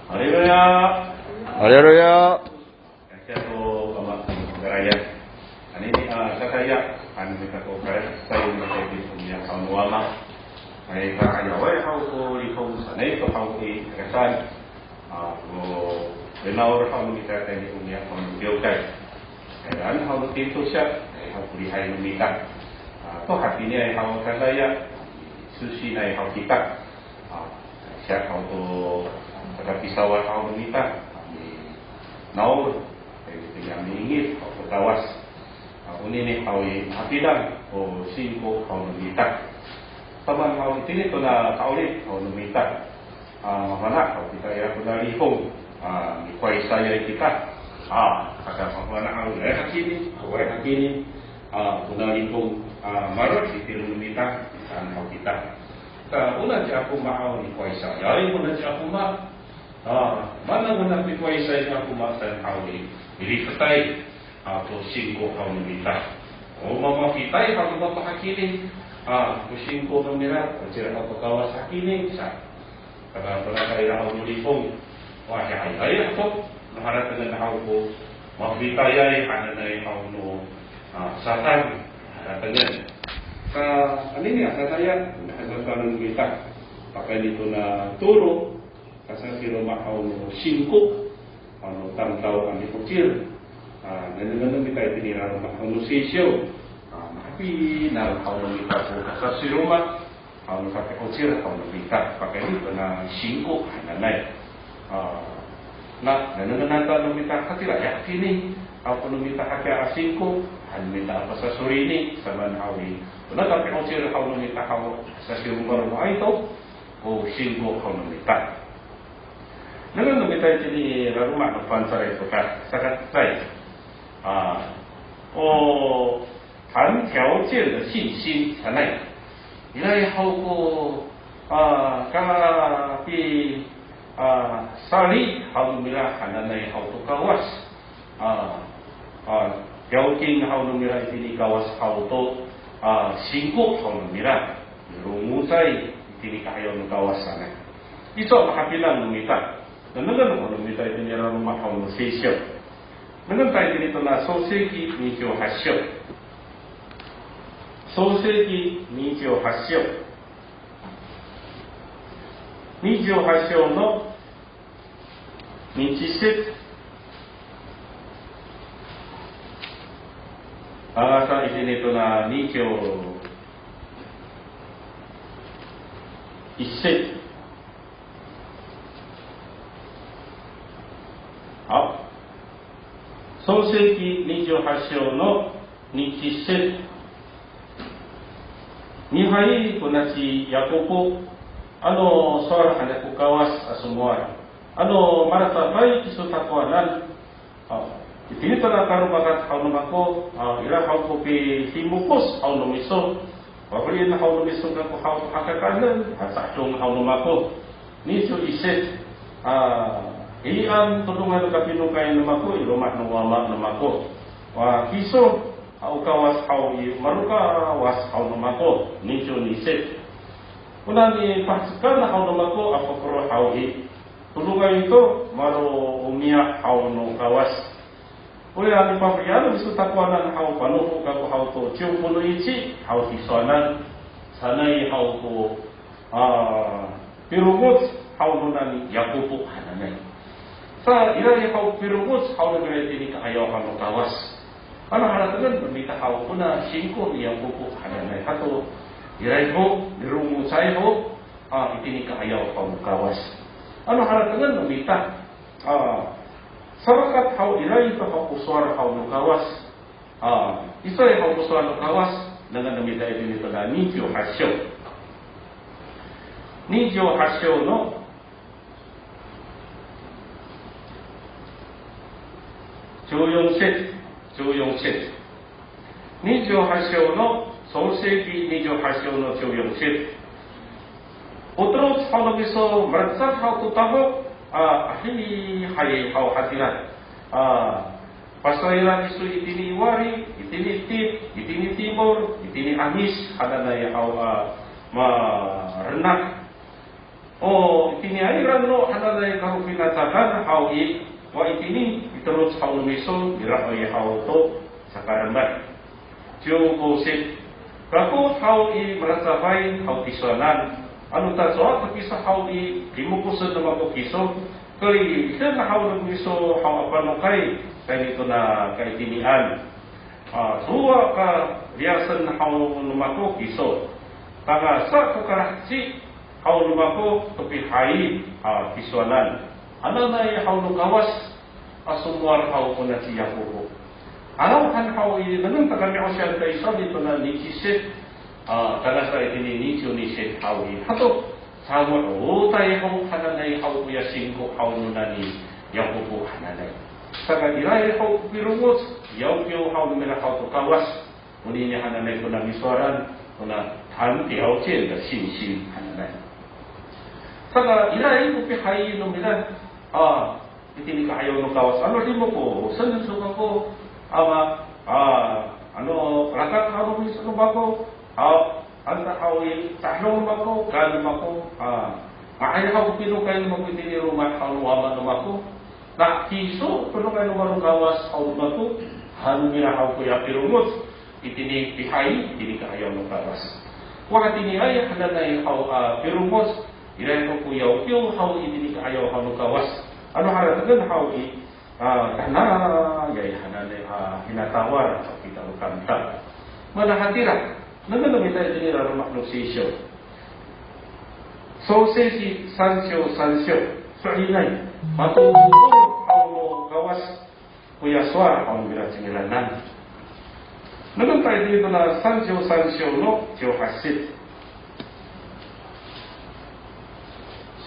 할렐루야. 할렐루야. Satu Garaya. Ini saya kita ko saya menjadi punya kaum ulama. Mereka ayawai hau ko likom sanai to hau ki kesan. Ko benar hau kita tadi punya menjauhkan. Dan hau itu siap hau lihai meminta. To hatinya hau saya susi nai hau kita. Siap hau to pada pisawat hau meminta. Naur yang ingin kau bertawas ini nih kau hatidan kau singko kau meminta teman kau ini tu nak kau ni kau meminta mana kau kita ya sudah lihong kuai saya kita kata mana kau hakini sudah lihong marut itu meminta dan kau kita una aku mau ni kuai saya una aku mau mana guna pikuai saya aku makan kau ini jadi ketai atau singko kau meminta mama kita kalau bapak hakini singko meminta cerita apa kawas hakini bisa kalau pernah kali dah aku lipung wah ya tu harap dengan aku mau kita ya ada dari aku satan harap dengan ini ni asal saya kalau meminta pakai itu na turun kasar si rumah hau singkuk hau tangkau kami kecil dan dengan kita ini rumah hau sisio tapi nak hau kita kasar si rumah hau sampai kecil hau kita pakai ini kena singkuk nanai nak dan dengan nanti kita katilah ya kini hau kita kakek singkuk han minta apa sasuri ini sama hau ini benar sampai kecil hau kita hau kasar si rumah itu singkuk hau kita Namun kita jadi rumah depan saya itu kan sangat baik. 谈条件的信心才那样。你来好过刚di sali好mila kana na好to kawas yakin好mila ini kawas好to singkuk好mila rumusai ini kayo ng kawasan. Ito makapilang lumita. Dengan minta itu ni rumah hau sisio. Dengan tayo dito na soseki nijo hasyo. Soseki nijo hasyo. Nijo hasyo no nichiset. Sa isin ito na nijo iset. 好。創世記28章の日節。Nihai kuna si Yakobo soal hanya kukawas semua. Maratabay kisutakuanan. Ini telah karu bagat haunum ako. Ila hau kopi simukos haunum iso. Wabulin haunum iso ka hau hakakanan. Hasakong haunum ako. Niso iset. Iyan tulungan ka pinukay namako ilumat ng wama namako. Wa kiso au kawas hau maruka was hau namako nicho niset. Una ni pasukan hau namako apokro hau tulungan itu maru umia hau no kawas. Uya ni papriano bisu takwanan hau panuhu ka hau to cium puno ichi hau tisonan sanai hau ko pirumut hau nunani Yakobo hananai. Sa ilai hau pirumus hau na ini kaayaw kang kawas. Harap-harapan bermita hau kuna singko yang pupuk hananay hato ilai ho nirungusay ho itini kaayaw kang kawas. Harap-harapan bermita sarakat hau ilai ito hau uswar hau no kawas. Isa ay hau uswar no kawas dengan namita ini ito na nijo hasyo. Nijo hasyo no 조용셋. 니조하시오노 소세기 니조하시오노 조용셋. Otro kalau bisa merasa hau kutaho ahli hai hau hatiran. Pasairan isu itini wari, itini tip, itini timur, itini amis, ada daya hau renak. Itini airan no ada daya karupinan merasakan hal ini, wah ini terus hal miso dirah oleh hal to sekarang baik. Jauh sih, kalau hal ini merasakan hal kisuanan, anu tak soal tapi hal ini dimukus sama ko kiso, kali kita hal miso hal apa nukai, kayak itu na kayak tinian. Suwa ka riasan hal numako kiso, taga sa kekaraksi hal numako tapi hai kisuanan. Ano na hal nukawas asumwar hal ko na siya ko. Alam kan hal ini dengan taga mi osyan kay sa dito na nichisit taga sa ini nicho nisit hal ini. Hato sa mo tay hal kananay hal ko ya singko hal nunani yang ko kananay. Taga diray hal pirungos yaw hal nila hal to kawas. Muli niya kananay ko na miswaran ko na han tiaw chen da sin kananay. Taga diray ko pi hai no nila itini kaayaw no kawas. Ano di mo ko sanin suka ko ama ano rakat ano mis no bako anta hawi tahlong bako kan bako ay haw pino kay mo pitini rumah halu ama no bako na kiso pino kay no kawas haw bako han mira haw ko ya pirungot itini pihai itini kaayaw no kawas wa itini ay hananay haw pirungot iray ko yaw pyo haw itini kaayaw haw no kawas ano haratan haw karena yay hanane hinatawar sa kita kanta manahatira nagano kita ini rumah nusisyo so si sansyo so inay matubur haulo gawas kuya swar ang bila singilanan naman tayo dito na sansyo no tiyo hasit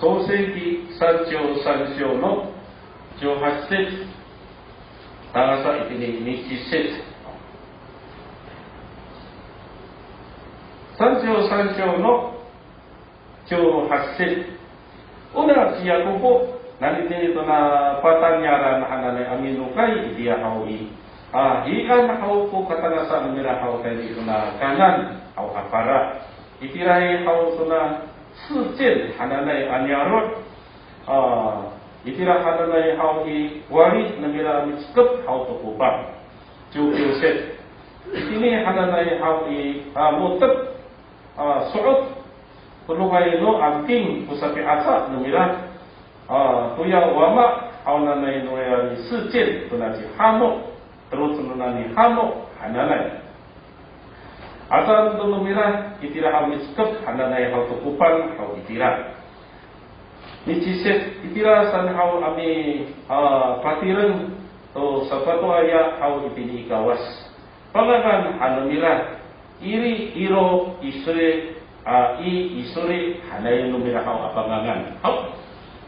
so si sansyo no Johasit tangasa itini nichisit Sancho no Johasit una siya ko po nandito nito na patanyaran na hananay aminukay dia hawi iyan haw po katangasa nila haw tayo dito na kanan haw apara itiray haw to na sujin hananay anyarot itira hananay hau i wari namira mitskep hau to kupang jukil set ini hananay hau i mutep suot pulungay no angking pusapi asa namira tuya wama hau nanay no ya sijin tunasi hamo terus nunani hamo hananay asa namira itira hau mitskep hananay hau to kupang hau itira nichiset itira san hau ami patiran to sapato aya hau itini kawas pangagan hanamira iri iro isre isre hanay numira hau apangangan hau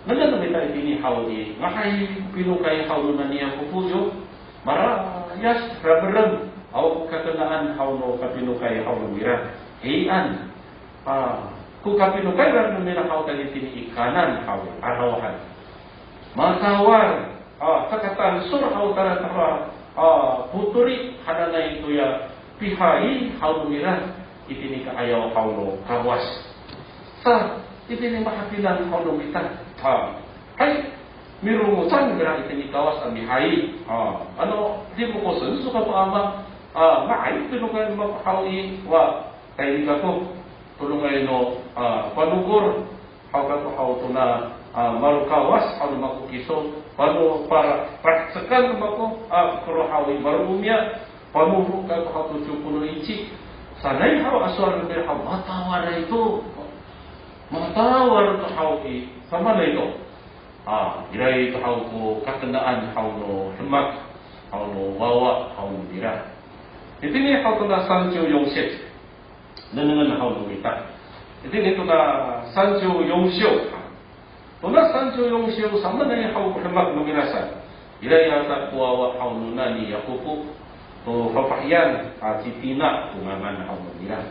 nagan numita itini hau di mahay pinukay hau nunaniya pupuyo mara yas raberem hau kakenaan hau no kapinukay hau numira hian ku kapinukay ran numira hau tadi tini ikanan hau arawahan matawar takatan sur hau taratara puturi hananay itu ya pihai hau numira itini kaayaw hau no kawas sa itini mahapilan hau numita hay mirungutan numira itini kawas ami hai ano di mo ko sun suka to ama maay pinukay mo hau i wa kay ko tulungay no panugur hau to na marukawas hau makukiso panu para praksekan mako kuro hau marumia panu ka hau to chukuno ichi sanay hau aswar ber hau matawar itu matawar to hau i sama na ito iray to hau ko kakenaan hau no hemak hau no wawa hau no dira itini hau to na Sancho Yongset nanangan hau no kita itini to na Sancho Yongshyo to na Sancho Yongshyo sama na hau ko hemak no ginasa iray ata kuwawa hau no nani yakupu to papahyan si Tina kumangan hau no dira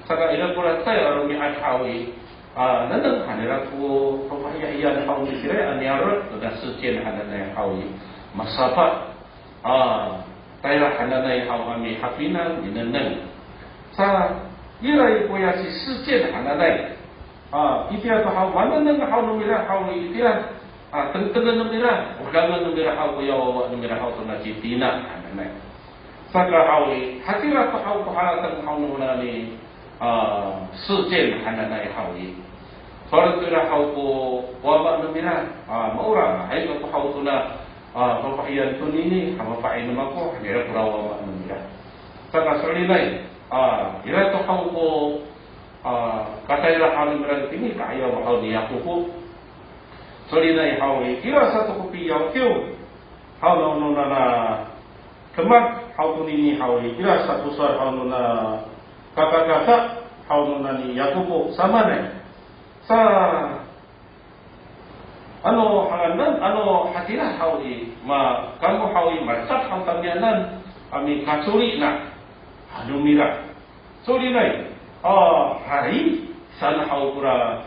saka ila pura tayo arumi at hau i nanang hanira ko papahyan hau ni sira anyarot to na sutyen hananay hau i masapa tayo hananay hau ami hapinan dinanang sa iray ko ya si sutyen hananay itira to hau mananang hau no mira hau i itira tengkena nemira udangan nemira hau yawa nemira hau tuna citina anai saka hawi hatira to hau pahalatan hau nunani sujen hananai hawi Kalau tidak hau ko wama nemira maura hai ko hau tuna papayan tun ini hama pain nama ko hanya pura wama nemira saka solinai ira to hau ko kata ira hau nemira ini kaya hau dia ko solinai hau kira satu kopi yang kau hau nona na kemat hau tun ini hau kira satu suara hau nona kata hau nona ni Yakubu sama nih sa hanganan hatilah hawi ma kamu hawi marcat hau tamianan ami kacuri na lumira suri nai hari san hau pura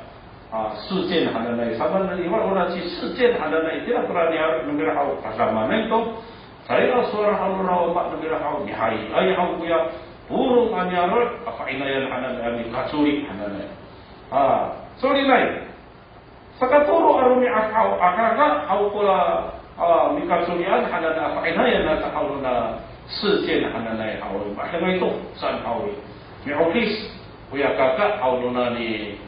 sujen hananai saban nai ora si sujen hananai tidak pura ni lumira hau kasama nai to saya suara hau rawa mak lumira hau ni hari ai hau puya burung anyarot apa inayan hananai ami kacuri hananai Suri nai, sakaturo arumi akau akaga au pula mikasurian hanana apa inaya na takau na sejen hanana au macam itu san au mi office puya kakak au nuna ni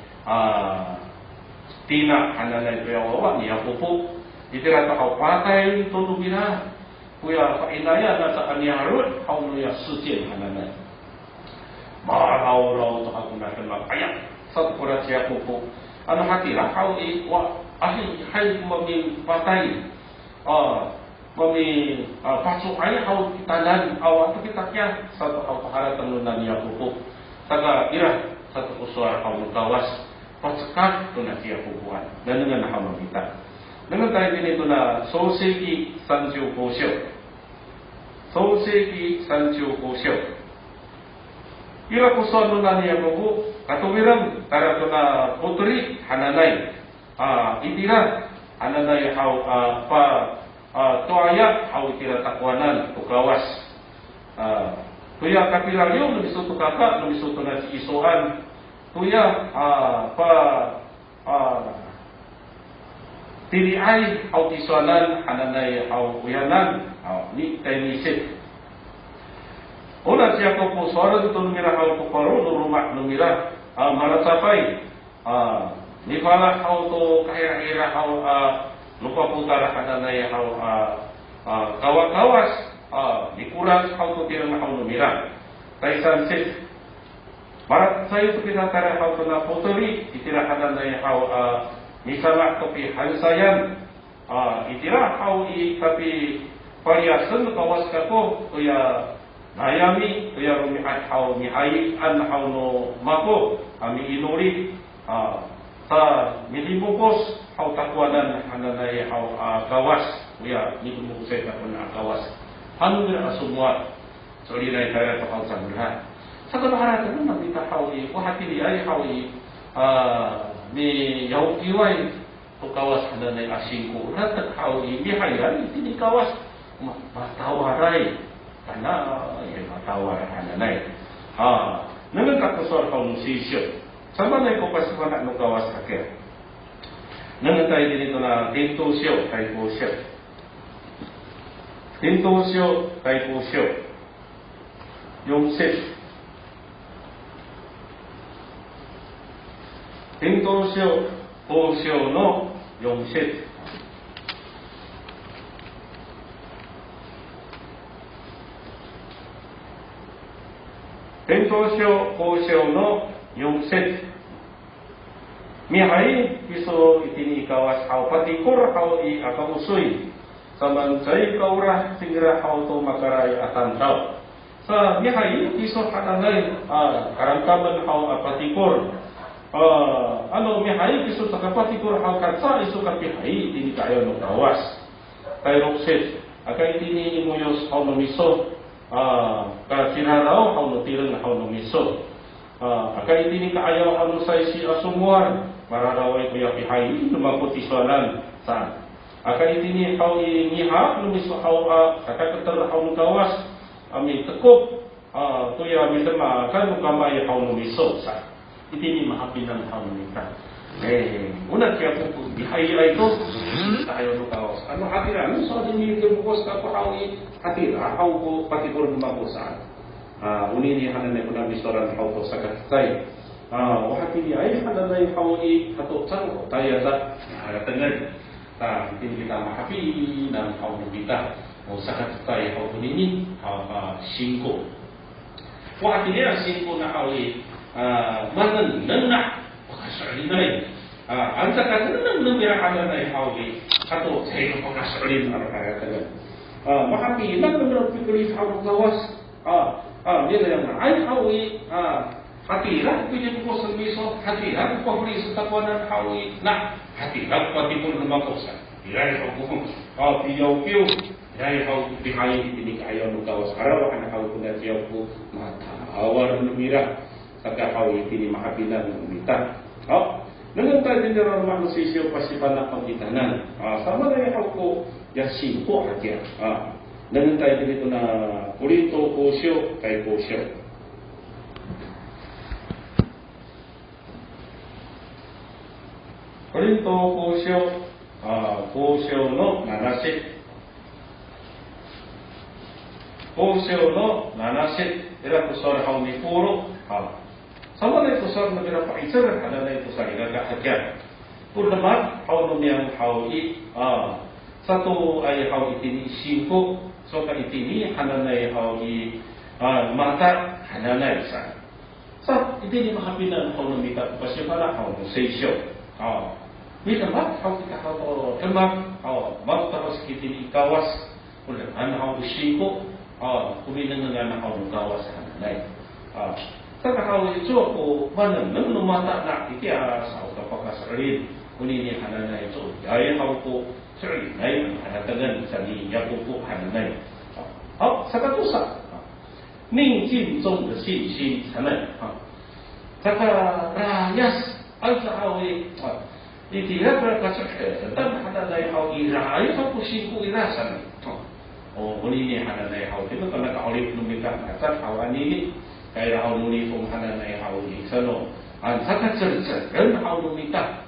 tina hanana puya wawa ni aku ditira takau pakai tolu bina puya apa inaya na takani harut au nuya sejen hanana marau rau takau na kena ayak satu pura siapa pun, anu hatilah kau ahli hai mami patai, mami pasuk ayah kau kita dan awak tu kita kian satu kau pahala tenunan ya pupuk, taga irah satu usuara kau kawas, pasekat tu nak siapa puan dan dengan hamba kita, dengan tadi ini tu nak sosegi sanju kosyo, sosegi sanju kosyo. Ira kusuan nunan ya pupuk. Katuwiran tara tuna putri hananai itira hananai hau tuaya hau tira takwanan tukawas tuya kapilariyo nubiso tukaka nubiso tuna isoan tuya tiriay hau tisuanan hananai hau uyanan ni tenisit Ola siapa pun suara itu numira hau kuparu rumah numira malah capai ni pala hau to kaya hau lupa putara kana nai hau kawas dikuras hau to tirang hau numira taisan sit marat saya tu kita kara hau to na puteri itira kana nai hau misalnya topi hansayan itira hau I tapi variasen kawas kako ya Nayami tu yang rumi hau mihai an hau no mako ami inuri sa milibukos hau takwanan hananai hau kawas ya ni tu saya tak pernah kawas hanu dia semua sorry nai kaya hau sangra sakala harata na kita hau I hati dia hau I ni yau kiwai tu kawas hananai asingku ratak hau I mihai ani ini kawas matawarai karena ia matawar hananai dengan kata soal kau musisyo sama nai ko pasukan nak nukawas akhir dengan tayo dito na tinto siyo kay pusyo tinto siyo kay pusyo yung sit tinto siyo pusyo no yung sit Tentosyo kosyo no yung set. Mihai piso itini kawas hau patikur hau I akausoy. Samansay kaura singra hau to makaray atan tau. Sa mihai piso hatanay karangkaman hau patikur. Mihai piso takapatikur hau katsa iso kapihai itini kayo no kawas. Kayrok set. Akay itini imuyos hau nomiso. Kasiraraw hau no tirang hau no miso akai tini kaayaw hau no say si asumuar mararaway kuya pihai lumangkuti sualan saan akai tini hau I niha no miso hau kakakatar hau no kawas ami tekop tuya misema kan no kamay hau no miso saan itini mahapinan hau no mita Una kaya po bihaya ito, tayo lukawas. Ano atira? Ano sa dini kibukos ka po hawi atira? Haw ko pati ko lumakusan. Unini hanan na ko na bisoran haw ko sa katay. Wahati ni ay hanan na hawi katutan ko tayo sa haratangan. Hindi kita mahapi ng haw kita. O sa katay haw ko nini haw singko. Wahati niya singko na hawi manan na pagkasalin. Ang sakat ng lumirakan na ihawi kato sa iyong pagkasalin ang kagatagan. Makapi lang naman ang pikulis ang gawas. Yan na ay hawi hatiran pwede po sa miso hatiran pahuli sa takwanan hawi na hatiran pati po lumakosan. Iray haw po piyaw-piyaw. Iray haw pihayin itinig ayaw ng gawas. Araw ang haw po na siyaw po matawar lumira. Saka hawi itini makapinan ng umita. Nang tayo din naman manunisyo pasipan na pangitanan. Sama na yung ko yasin po hatya. Nang tayo din ito na Korinto Kosyo kay Kosyo. Korinto Kosyo Kosyo no nanasit. Kosyo no nanasit. Ira ko sa haw ni puro. Sama na ito sa nagara pakisar, ano na ito sa inagahagyan. Purnaman, haw numiyang hawi, sa to ay hawi itini singko, so ka itini, hananay hawi mata, hananay sa. Sa itini makapinan, haw numita, kasi pala haw nusesyo. Mita mat, haw kita haw kalmak, magtapos kitini ikawas, purnaman haw singko, kuminan nga na haw nukawas, hananay. Sa kakawin ito ko, manang lumata na ikiya sa kapakasarin. Kunini hananay ito. Gaya haw ko, sir, ay ang hanatagan sa niya po hananay. Sa katusa, ning jin zong de xin xin hanay. Sa karayas, ang sa hawi, itiya para kasakit, ang hananay haw iray, haw ko sin ko irasan. Kunini hananay haw, di ba ka nakaulit lumikat at hawa nini, kaya haw nuni kung hananay haw isano ang sakat-sakat ren haw numita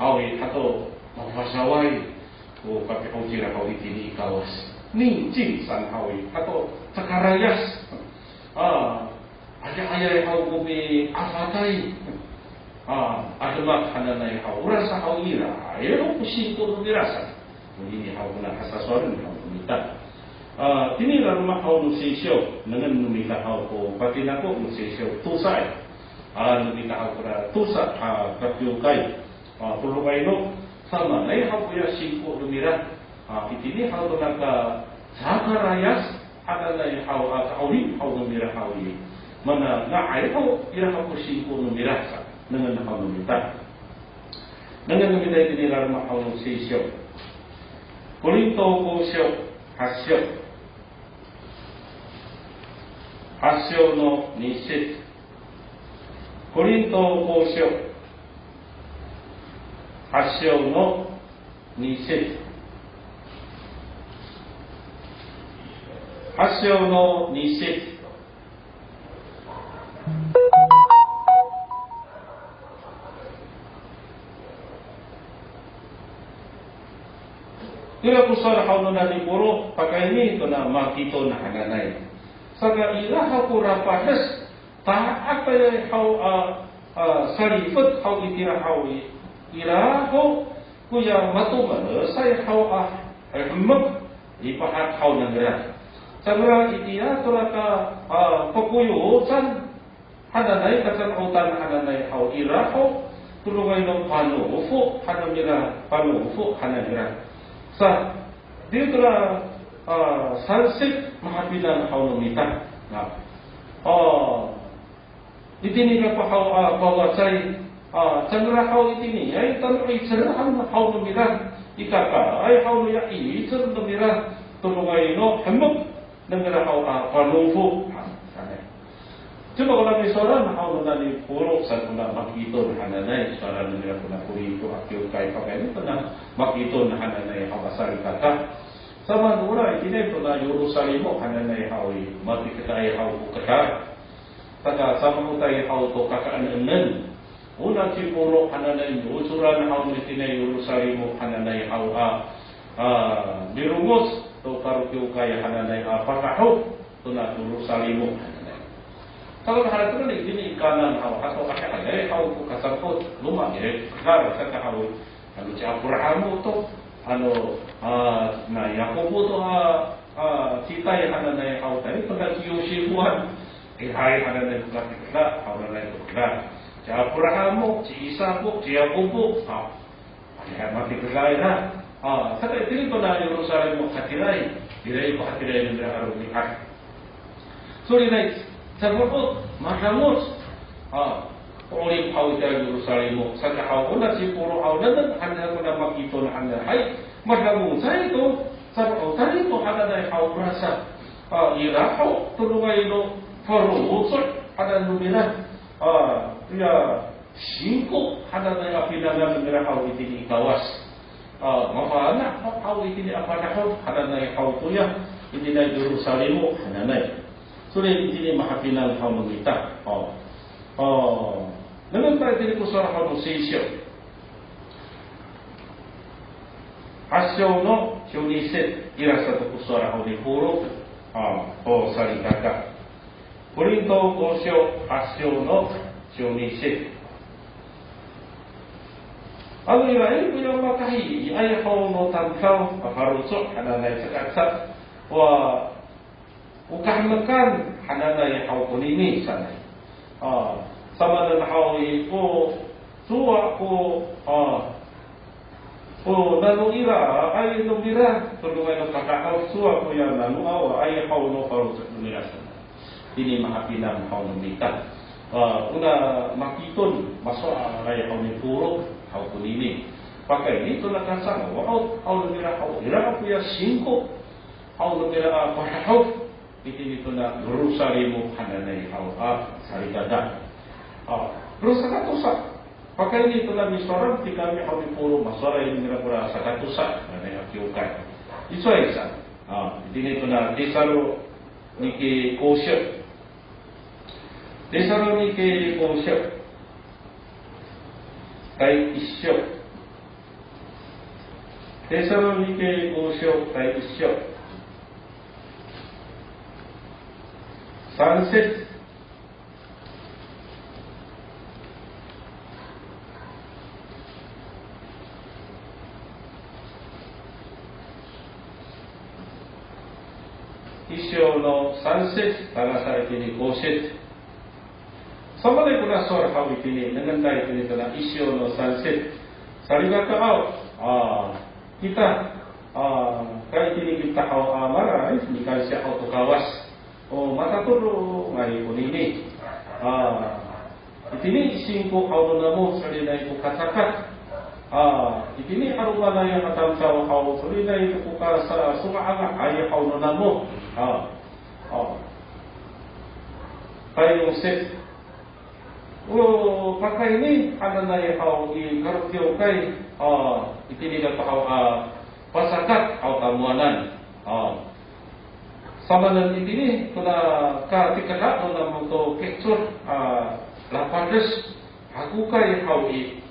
haw ito mapasaway o kapi haw sila haw itini ikawas ning jing san haw ito sakarayas ay haw gumi afatay adamak hananay haw rasa haw ira ayaw kusinto numirasa hindi haw na kasasorin haw numita tinira rumah haw nusisyo nangan numita haw ko pati na ko nusisyo tusay numita haw ko na tusa kapiukay tulukay no sama na haw ko ya singko numira itini haw ko naka sakarayas hananay haw kaawin haw numira haw mana na ay haw ira haw ko singko numira nangan haw numita nangan tinira rumah haw nusisyo Korinto Kosyo Hasyo Hasyo no nisit. Korinto Kosyo Hasyo no nisit. Hasyo no nisit. Kira kusara haw no na ni puro pagkaini ito na makito na hananay. Saka ilaha ko rapahes taat ay haw sarifat haw itira haw ilaho kuya matuman say haw himmak ipahat haw nagara sabra itira tulaka paguyutan hananay kasan utan hananay haw ilaho tulungay ng panuufo hanamira panuufo hanamira sa dito na sansik mahapilan haw numita na itini ka pa haw pawasay sangra haw itini ay tanay sarahan haw numira ikaka ay haw nuya iitar numira tulungay no hemok numira haw panuufo Cuma kalau misalnya haw nani puro sa kuna makito na hananay sa numira kuna kurito akyo kay pakai ini na makito na hananay haw asari kata sama nura ini ito na Yerusalem mo hananay hawi mati kita ay haw ko kata taga sama ko tayo haw to kakaanan una cipuro hananay usuran hau mitinay Yerusalem hananay hau birungos to karukyo kaya hananay pataho to na Yerusalem hananay. Kalau harap itu ini kanan hau atau kaya hau kasarpot luma kar sa hau ano si Abraham to na Yakobo to citay hananay hau tadi pada Yoshifuan hai hananay kakikla hau nanay tukla si Abraham si Isaac si Yakobo ay mati kagaya na sa ito na Yerusalem mo katilay dilay ko katilay ng araw ni Ak so rinay sa kapot mahamot ulit hau ita Yerusalem mo sa kahau na si puro hau na handa ko na makito na handa ay mahamot sa ito sa tadi to hananay hau rasa irahau tulungay no farumutol ada numera ya singko hananay apinagan numera hau itini kawas mafana hau itini apanahaw hananay hau tuya itini Yerusalem mo hananay sulit itini mahapinan hau numita naman tayo itini kusara hau nusisyo asyo no syunisit irasa to kusara hau ni puro salikaka Korinto kosyo asyo no syunisit ano ilahin ko yung makahi ay hau no tangkaw harutsok hananay sakaksak ukahmakan hananay hau kunini sanay sama na hau ko suwa ko nanu ira ay numira tulungan ng kakakaw suwa ko yan nanu awa ay hau no harutsok numira sanay ini mahapinang hau numita una makiton maso ay hau ni puro hau kunini pakai dito na kasama hau numira hau ira ko ya 5 hau numira hau dito na Yerusalem hananay hau sarigada terus sakatusa pakai dito na misoran ti kami hau ni puro masora yung numira pura sakatusa hananay akiukan iso isa dito na Tesalonike kosyo Tesalonike kosyo kay isyo Tesalonike kosyo kay isyo sunset isyo no sunset para sa itini koset sama na kuna sor hau itini nangantay itini na isyo no sunset sarigata hau kita kaya itini kita hau marais ni kasi hau tukawas matatulo ngayon kunini itini isingko hau no namo salinay ko kasakat itini aruga na yung matamsaw hau salinay ko sa sumaanga ay hau no namo tayo set pakai ini hananay hau i karukyo kay itini ka hau pasakat hau tamuanan sama nan itini kuna katikada no namo to picture lapades aku kay hau i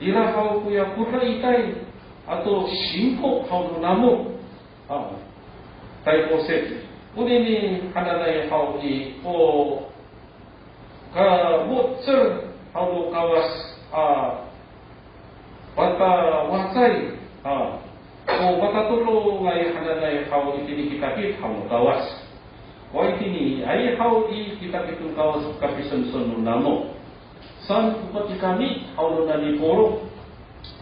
ira hau kuya pura itay ato 5 hau no namo tayo set kunini hananay hau i mutser hau kawas bata wasay matatulo ngay hananay hau itini kitakit hau kawas itini ay hau kitakit kawas kapisanson namo san kupati kami hau nani poro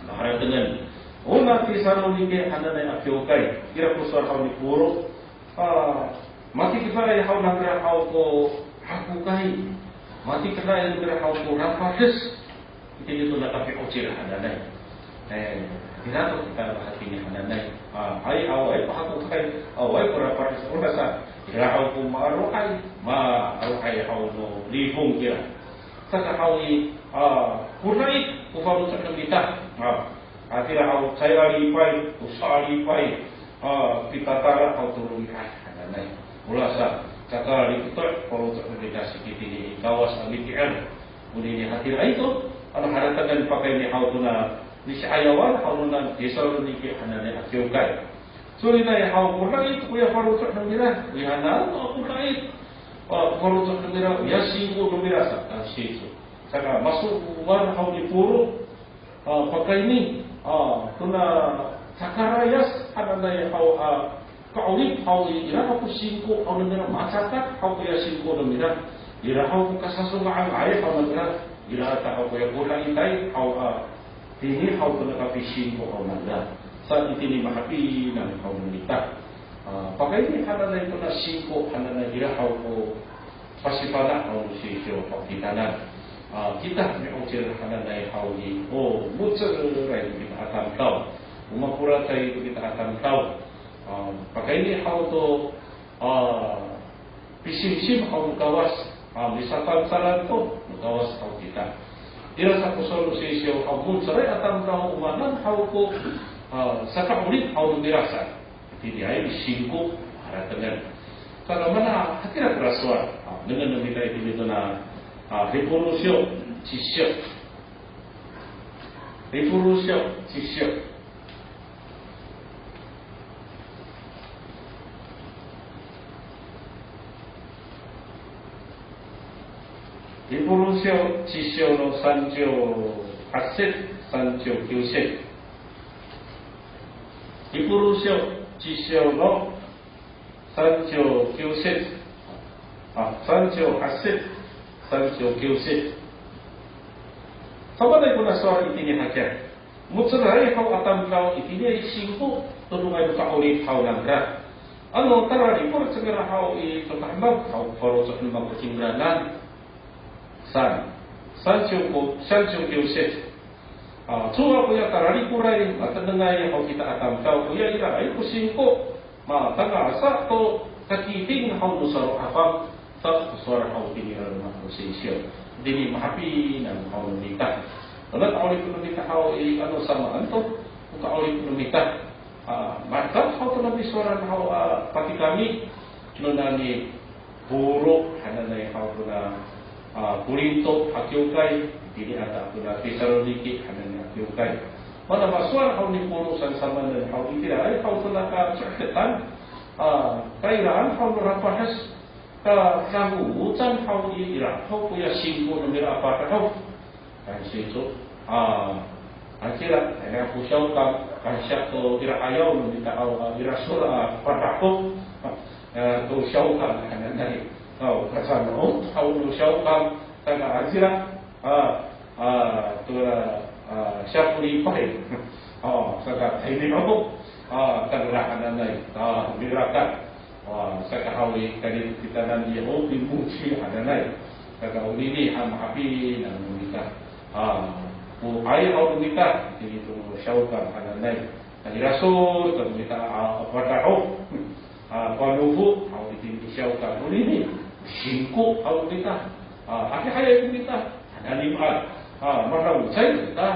naharap dengan una Tesalonike hananay akiukay kira kusar hau ni poro mati kita ay hau nagra hau ko hakukay mati kita ay nagra hau ko rapades itini to nakapi ocira hananay dinato kita bahati ni hananay ay away hakukay away ko rapades urasa kira hau ko maaruhay hau no lihong kira sa kahawi kunait ufamu sa kamita kira hau saya lipay usali pay pitatara hau turun hananay mula sa saka dikutok kalau sa kamita sikit ini kawas ang BTR muli ni hatira ito ano haratan pakai ni how to na ni si ayawan how na desalo ni ke hanane akyukai so ina ya how kulai ko ya faru sa ngira ya na ko kulai faru sa ngira ya singo ngira sa siso saka masuk war how ni puro pakai ni tuna sakarayas hanane how kaulit how ira ko singo how ngira macatat how ya singo ngira ira how kasasungaan ay how ngira ila tahu ko yung ulang itay how ini how to nakapisin ko how nanda sa itini makapi ng how nita pagay ni hana na ito na singko hana na ila how ko pasipana how si siyo pakitanan kita may ucil hana na how ni mutsal rin kita atam tao umapura tayo kita atam tao pagay ni how to pisim-sim how kawas misalkan saran to gawas how kita ira sa kusolo si siyo hamun saray atam tao umanan how ko sa kaulit how dirasa hindi ay singko haratan kalau mana hakira kerasuan dengan nilai itu na revolusi sisyo Revolusi sisyo no sanjo aset sanjo kyuset Revolusi sisyo no sanjo kyuset sanjo aset sanjo kyuset sama na kuna suara itini hakya mutsarai kau atam kau itini singko tulungai buka ulit kau nangrat ano tara di por segera kau itu tambah kau foro sekelima kecimbranan sancho kyuset tuwa ko ya tarari kurai matanangay how kita atam tao kuya ira ay kusingko tanga sa to kakiting how nusaro afam sa suara how tinira na kusisyo dini mahapi ng how nita wala kaulit ko nita how ano sama anto kaulit ko nita mata how to nabi suara how pati kami nunani buruk hananay how to na Kurinto akyukai ini ada tuna Tesaloniki hananya akyukai mana masuan how ni puro sama dan how itira ay how tuna ka cerketan kailangan how rapahas ka sangutan how ira how kuya singko numira apa how kan sito akhirnya ada pusau kam kasyak to ira ayaw numita ira sura padako to syau kam hananya kasama how no syau kam taga akhirnya syapuri pahe saka ini aku tagrakan nanay birakan saka hawi kali kita nanti di muci nanay saka ulini ham api nang kita ay how kita itu syaukan nanay kali rasul kan kita padaho panufu how itu syaukan ulini singko how kita akhir-akhir kita ada lima marau saya kita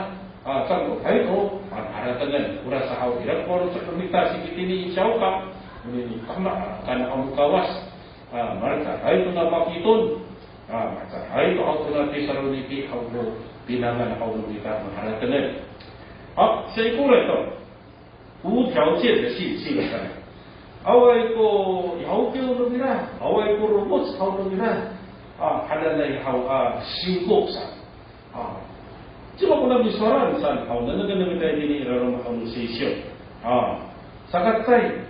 sanggup hari itu ada dengan kurasa hau tidak perlu kita sikit ini syauka ini karena kamu kawas mereka hari itu nama kitun mereka hari itu hau nanti Tesaloniki hau binangan hau kita ada dengan saya kurang itu 无条件的信心了awal itu hau kau lebihlah awal itu rumus hau lebihlah ada lagi hau singkop san cuma kuna bisoran san hau nana kita ini dalam hau sesio sakat sai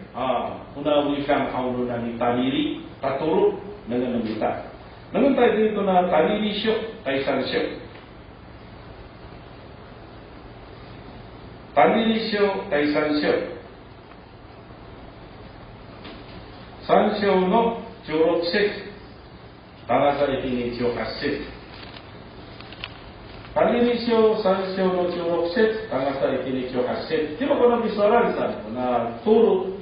kuna wikang hau nani taniri katuru dengan kita dengan tadi itu na taniri syok kaisan syok taniri syok kaisan syok san syok no jorok sek Tangasa itini siyo kasit. Kanini siyo san siyo no siyo rokset. Tangasa itini siyo kasit. Di ba ko na bisoran san? Na turo.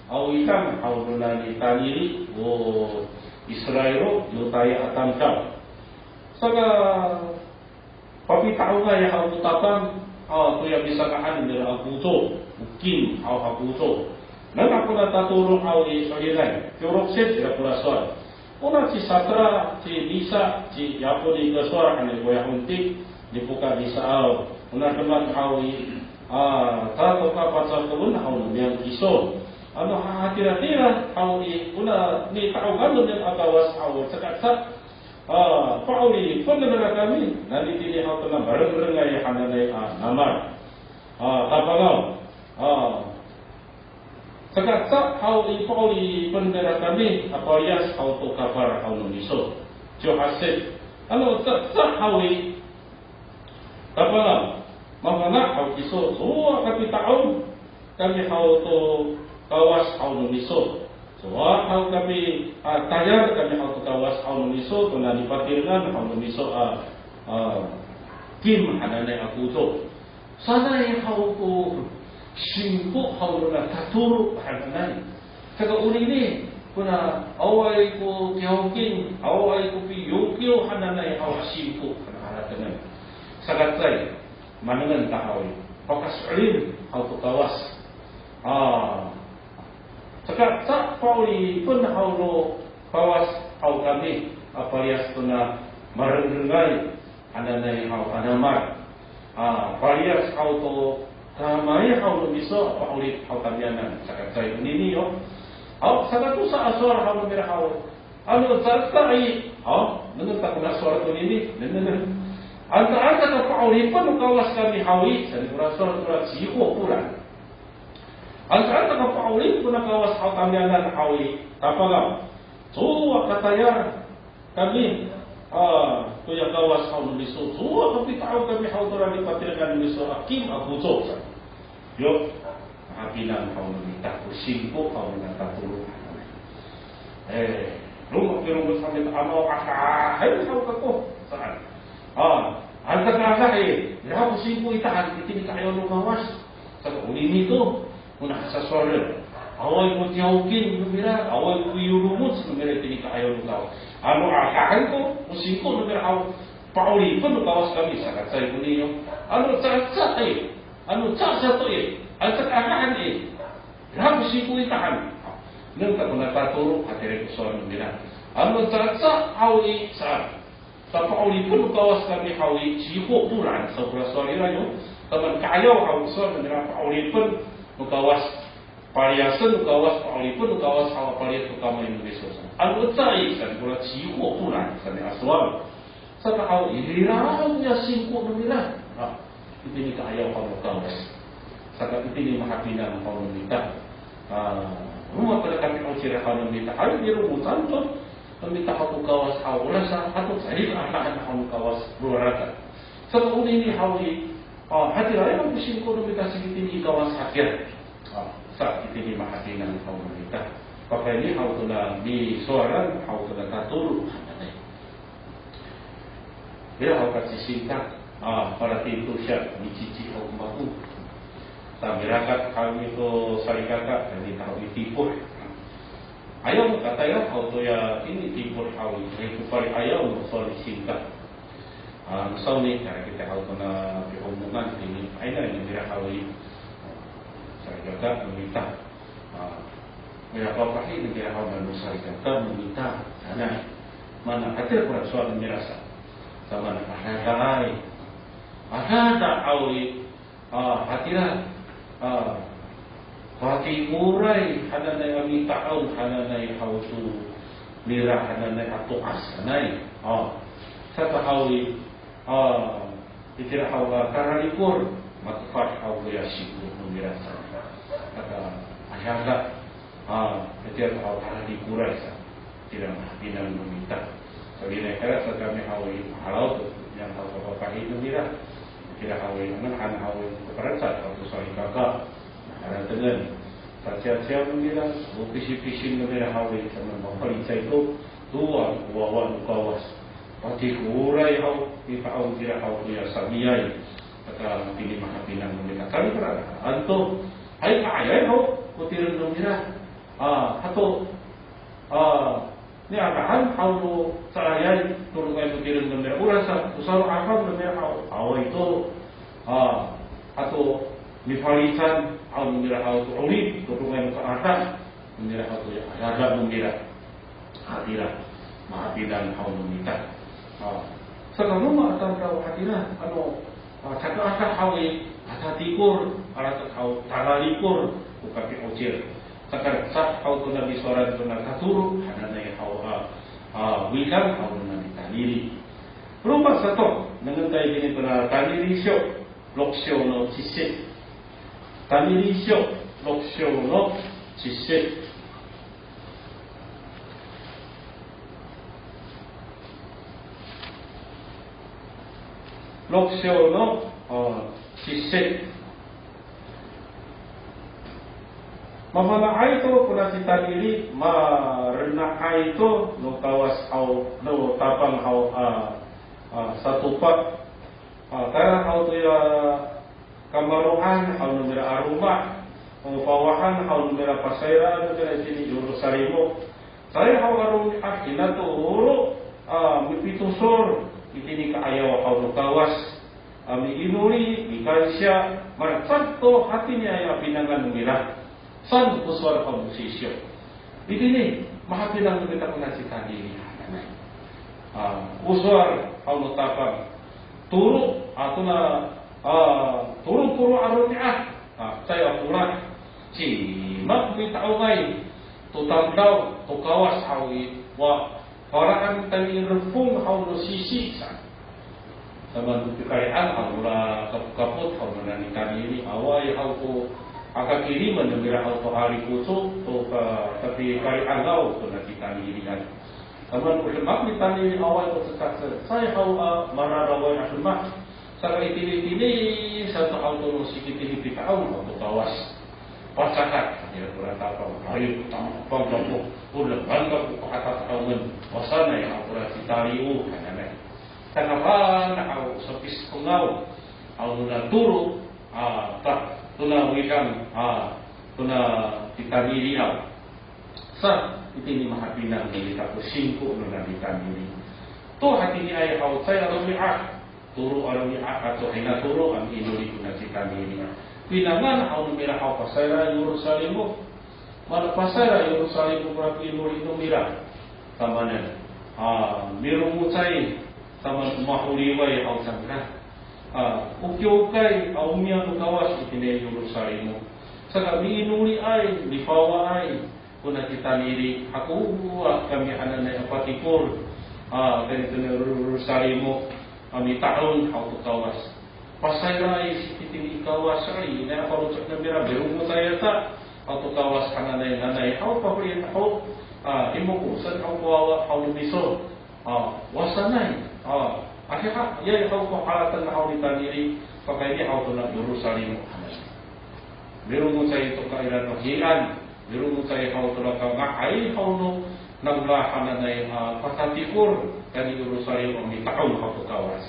Au ikam. Au na ni taniri. O Israelo. Yutaya atamkam. Saka. Papitao nga ya au utapam. Kuya bisa kaan nila ang puto. Ukin. Au haputo. Nang ako na taturo au Israelay. Siyo rokset. Sila pulason. Una si Satra, si Lisa, si Yaponi Gaswar, ane Goya Huntik, dibuka di sao una teman hawi tato kapasa ko una hawi yang iso ano hatira-tira hawi una ni tao gando yang akawas hawi sakatsa pauli pagdala kami nalitili haw to na bareng-barengay hananay namar tapalaw sakatsa hawi pauli pagdala kami aparias haw to kapar haw nuliso jo haset ano sa hawi tapalaw mamana haw iso suwa kapitaon kami haw to kawas haw nuliso soa haw kami tayar kami haw to kawas haw nuliso kung nalipatirngan haw nuliso kim hananay akuto sanay haw ko simpo haw na taturo hananay saka uli ni kuna away ko kihawkin away ko piyokyo hananay haw simpo hananay sagatsay manangan tahawi pakasulin haw to kawas saka sa pauli pun haulo kawas hau kami aparias tuna marengrengai ananai hau anamar parias hau to kamai hau biso pauli hau kamianan saka sai ini yo saka tu sa asor hau mira hau anu sartai nunun tak kuna suara tu ini nunun anta ka pauli pun kawas kami hawi san kurasor kurat siho puran Angkat ka pauli kuna kawas haw kamianan hawi tapagaw suwa katayar kami tuya kawas haw nuliso suwa kapitaw kami haw tora di patirkan nuliso akim abuso yo hapinan haw nulita kusingko haw nataturo lumok pirunggot kami amaw akahay haw kako saan angkat ka akahay ya kusingko itahan itini kayo lumawas sa uli nito una sa solar away mo tiyawkin numira away ko yurumot numira tini kaayaw lugaw ano akahan ko musingko numira aw pauli pun lugawas kami sa katsay ko ninyo ano tsatsa ano tsatsa to ang tsakahan lahat musingko itahan nang ka kung nataturo hatire ko sa numira ano tsatsa awi sa pauli pun lugawas kami hawi siho puran sa prasolira nyo taman kaayaw haw sa numira pauli pun nukawas pariasan nukawas paulipun nukawas hawa pariat nukama Indonesia anu utsai san kula ciho puran san aswal sa kahaw iliraw niya singko numira itini kaayaw ka nukawas saka itini mahapinan ka numita rumah pada kami ang sira ka numita ay nirumutan to numita ka nukawas hawa sa ato sahil akaan ka nukawas rurata sa kauni ni hawi hati raya ang singko numita sigitini ikawas hakir sa itini mahatinan haw numita pakali haw to na di soaran haw to na taturo hananay bila haw katsisingka para tito siya ni cici haw maku sa mirakat kami to sarikaka ni tahu itipur ayaw kataya haw to ya ini tipur haw itu pari ayaw soal singka misalnya ni cara kita haw to na hubungan ini aina ni mira hawi sarikaka meminta berapa kali negara haw na sarikaka meminta sana mana hatir pura soal mirasa sama na kahagay ada awi hatira hati murai hananay kami taon hananay hawsu mira hananay atukas hanay sa tahawi itira hawa karalikur matfat hawa yasiku mira sa kata ayaga itira hawa karalikurai sa tira mahatinan meminta sabina kaya sa kami hawi halaw yang hawa kapahid mira kira hawi nan hawi kepercayaan atau soal kakak ada dengan siap-siap mengira pisi-pisi mengira hawi sama mempercayai itu dua wawan kawas pati kurai haw ipaau kira hawi ya samiyai kata pilih mahapinan mengira kali berada anto ay ayay haw kutiran mengira atau ni agahan haw sarayay turun kayo kutiran mengira urasa usaro akam mengira haw itu atau mifalisan au mengira au tu uli turungan ke atas mengira au tu ada mengira hadira mahatinan au meminta rumah atau hatina cakap asal hawi asa tikur atau hau taralikur bukan ojir sekarang sah hau tu nabi suara tu nak katuru hana nai hau wilang hau nabi taniri rumah satu mengenai ini tu nak taniri syok loksyo no cisik taniri syok loksyo no cisik loksyo no sisik mamalai to kuna si taniri marenai to no kawas au no tapang au satupat tara au to ya kamaruhan au numera aruma pawahan au numera pasaira numera sini Yerusalem saya au arum akina to uro mipitusor itini kaayaw au no kawas ami inuri ikaisya marcanto hatinya ya pinangan numira san uswar kau musisyo itini mahapinang kita kunasikan diri uswar kau nutapang turu atuna turu aruniah saya pula cimak bitau ngai tutandau tukawas hawi wa orang tadi refung kau nusisi san sama kekayaan Allah kaput kau menanikan ini awal kau tu agak kiri mendengar kau hari kusuk tu tapi kekayaan kau tu nantikan ini kan sama bersemak di tani awal tu sekat saya kau marah rawai asmah sekali ini satu kau tu sikit ini pitau kau tu tawas pasakat dia berata kau ayo kau kau udah bangga kata kau men wasana yang kau rasa tariu kan Kenapa nak au sepis pengau au na turu tak tuna widang tuna ditaniri au sa ini mahapinang ni kita kusingku na ditaniri to hati ni ay au saya rumi'ah turu rumi'ah atau hina turu ang inuri kuna ditaniri pinangan au numira au pasara Yerusalem mana pasara Yerusalem berapa inuri numira tamanan mirumucai sama mahuliway au sangka ukyokai au mia no kawas itine Yerusalem saka minuri ay lipawa ay kuna kitaniri aku kami hananay apatikur ganito na Yerusalem ami taon au kawas pasayray itine kawas ay na parusak na bira berungo tayo ta au kawas hananay nanay au papriya au imo san au kawa au lumiso wasanay akhirnya ia tahu kehalatan kau ditaniri pakai dia kau nak Yerusalem berungu saya itu kairan kehilan berungu saya kau tu nak ngakai kau no naglah hananay patatikur dari Yerusalem di tahun kau tu kawas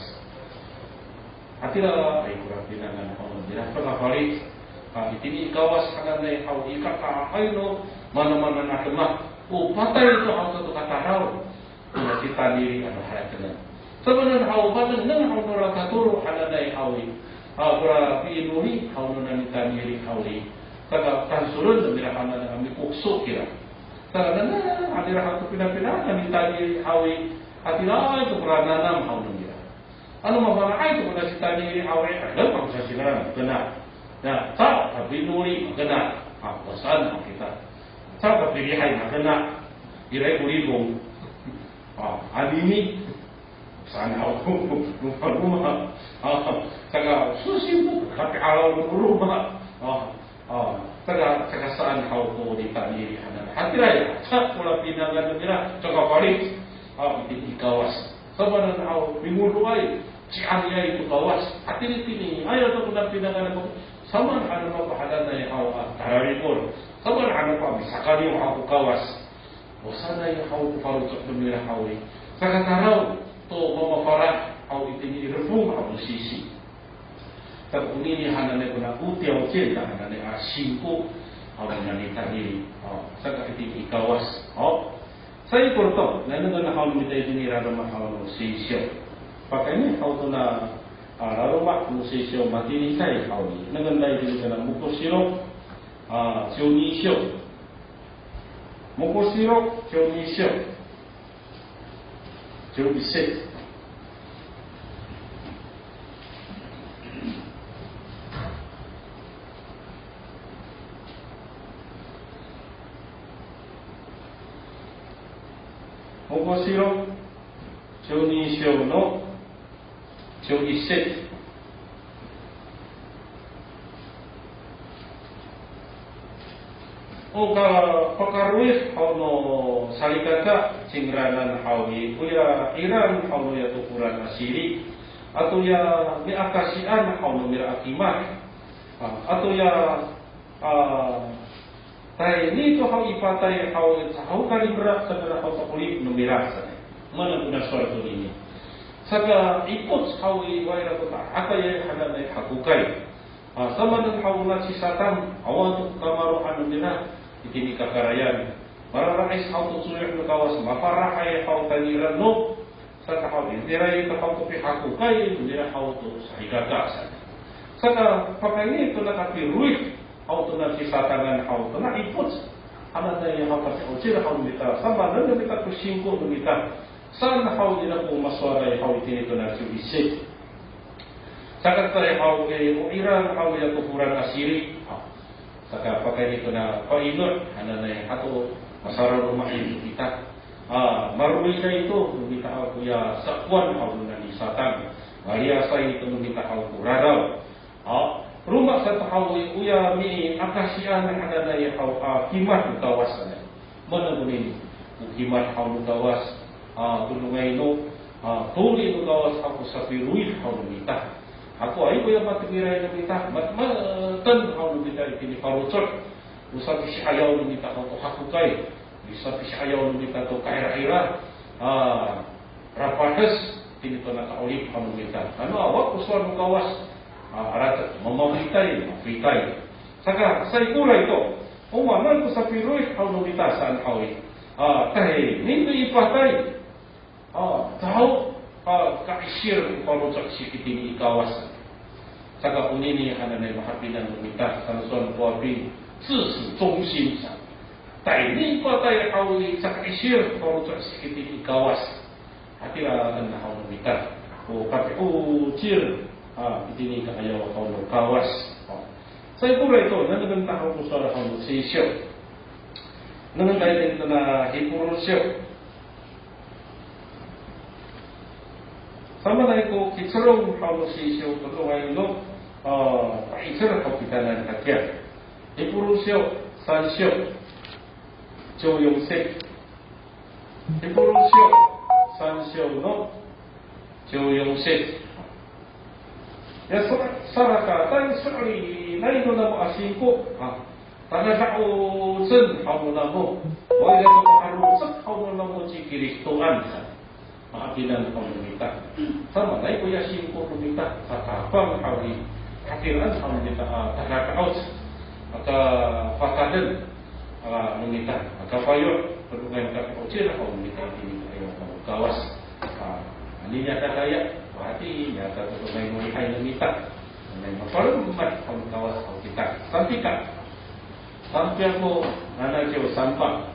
hatilah ay kurang pinangan kau tidak pernah balik ini kawas hananay kau ikat ay no mana-mana nak lemah patay itu kau tu kata kau kuna kita diri ada harapan. Sebenarnya hau badan nang hau neraka turu hananay hawi. Pura pinuri hau nanita diri hawi. Kata tansurun demi hananay kami kuksuk kira. Kata nana adira hatu pindah-pindah nanita diri hawi. Atila itu pura nanam hau nangira. Anu mabalai itu kuna kita diri hawi. Ada pangsa sigaran kena. Nah, tak pinuri kena. Pesan kita. Tak pilihan kena. Irai kuribung. Adini sana rumah saka susim tapi alau rumah saka saan kau tu di taniri hanan hatirai sak pula pinangan negara saka balik di kawas sebenarnya kau minggu luai ciannya itu kawas hati ini ayo tu pinangan aku sama ada apa hadana kau tararipur sama ada apa misakali aku kawas wasana yang kau faru cak demira hawi saka tarau to mama farah kau itini refung kau sisi tak ini hanane kuna utiau cinta hanane asingku kau nani tadi saka itini kawas saya porto nana kana kau minta itini rada mahal sisi pakainya kau tu na rumah sisi mati ni saya kau ni nana itini kana mukosiro sionisyo Mukosiro, Kyonisyo, Kyobise. 面白12章の11節。Pakaruih hauno salikata cingranan hawi kuya iran hauno ya tukuran asiri atau ya mi akasian hauno mira akimat atau ya tay nito hau ipatay hau kalibra sa mga hau pakulit numirasa mana guna suatu ini saka ikut hau iwaira kota atay hadanay hakukay sama ng hau na sisatan awan tu kamaruhan numira itini kakarayan mararais hau tusuyak na kawas maparahay hau taniran no saka hau indiray ito hau tupi hakukay nira hau tu sahigagasan saka pakay ito nakapiruit hau tu na sisatangan hau tu na ikut anak na hau kasi ucir hau numita sama na numita kusingko numita saan hau nila po maswaray hau itini ito na siwisip saka tayo hau iran hau ya tukuran asiri saka pakai itu na painot ana na hato masara rumah itu kita marui na itu kita aku ya sakwan hau na nisatan variasa itu kita hau kuraraw rumah sa hau uya mi akasian ana na hau kimat kawas na managunin kimat hau kawas tulungay no tuli no kawas ako sa piruit hau kita ako ay ko yung matigiray na kita tan hau no kita itini parutsot usap si ayaw no kita ko hakukay usap si ayaw no kita to kaira-ira rapahes tinito na kaulip hau no kita awak uswan no kawas arat mamamritay mafritay saka sa ikura ito umanan ko sa piruit hau no kita saan hawi tahi nindo ipatay tahu kaisir parutsot si itini ikawas saka punini hananay mahapinan lumita sanson kuwapi sisi jungsin sa tayo ni patay hawi sa kaisir parutsot si itini ikawas hatira na hau lumita o kapi ucir itini kaayaw hau kawas sa ikura ito nanaganta hau kusara hau sisyo nanagay ito na hipurusyo sama na ito kitsarong hau sisyo tulungan ino paisar hau kita na nakakya hipurusyo sansyo joyongse hipurusyo sansyo no joyongse ya saraka tayo sorry na ito na mo asingko tanadao sen hau na mo wala ito pakarusap hau na mo chikiristuan maapinan hau lumita sama na ito yasingko lumita sa kapang hawi hakiran hau lumita tagakaos maka fakadan lumita maka payo perlungan kakaucir hau lumita ini kayo kawas aninya kakaya berarti ya satu pemain mulai lumita dan masalah umat hau kawas hau kita sampai aku anak jauh sampah